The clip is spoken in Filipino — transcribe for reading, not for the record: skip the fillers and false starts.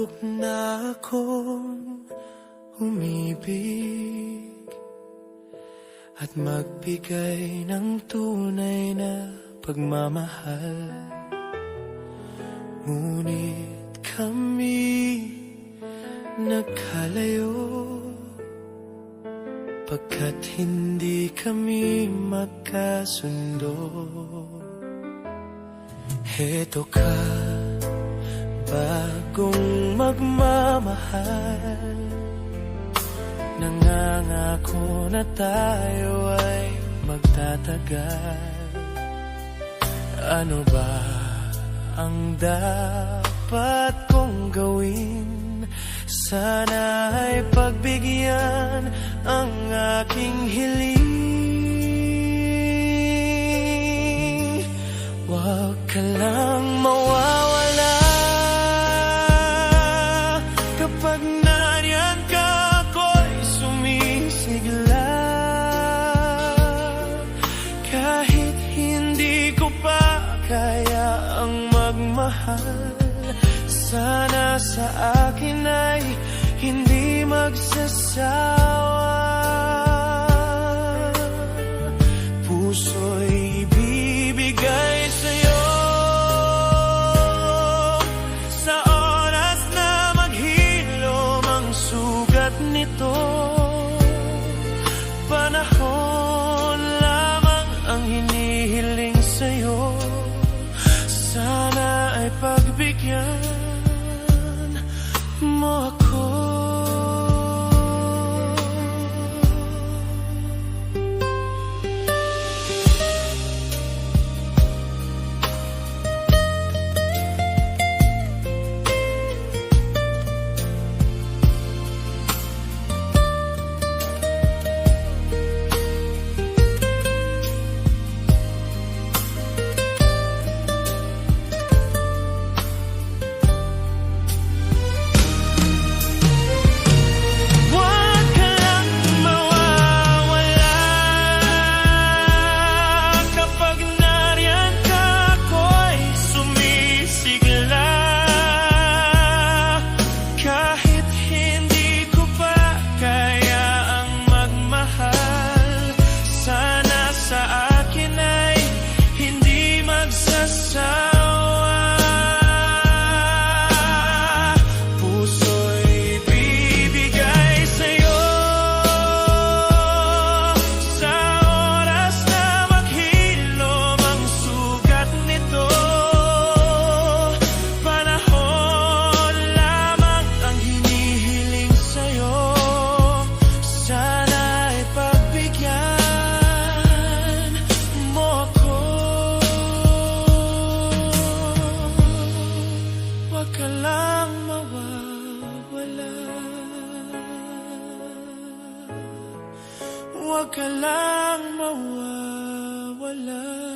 Subok na akong umibig at magbigay ng tunay na pagmamahal. Ngunit kami nagkalayo pagkat hindi kami magkasundo. Heto ka, bagong magmamahal, nangangako na tayo ay magtatagal. Ano ba ang dapat kong gawin? Sana ay pagbigyan ang aking hiling. Huwag ka lang mawawala kapag nariyan ka, ako'y sumisigla. Kahit hindi ko pa kaya ang magmahal, sana sa akin ay hindi magsasawa. Puso'y ibibigay sa'yo sa oras na maghilom ang sugat nito. Panahon lamang ang hinihiling sa'yo, sana ay pagbigyan mo ako. Huwag ka lang mawawala, huwag ka lang mawawala.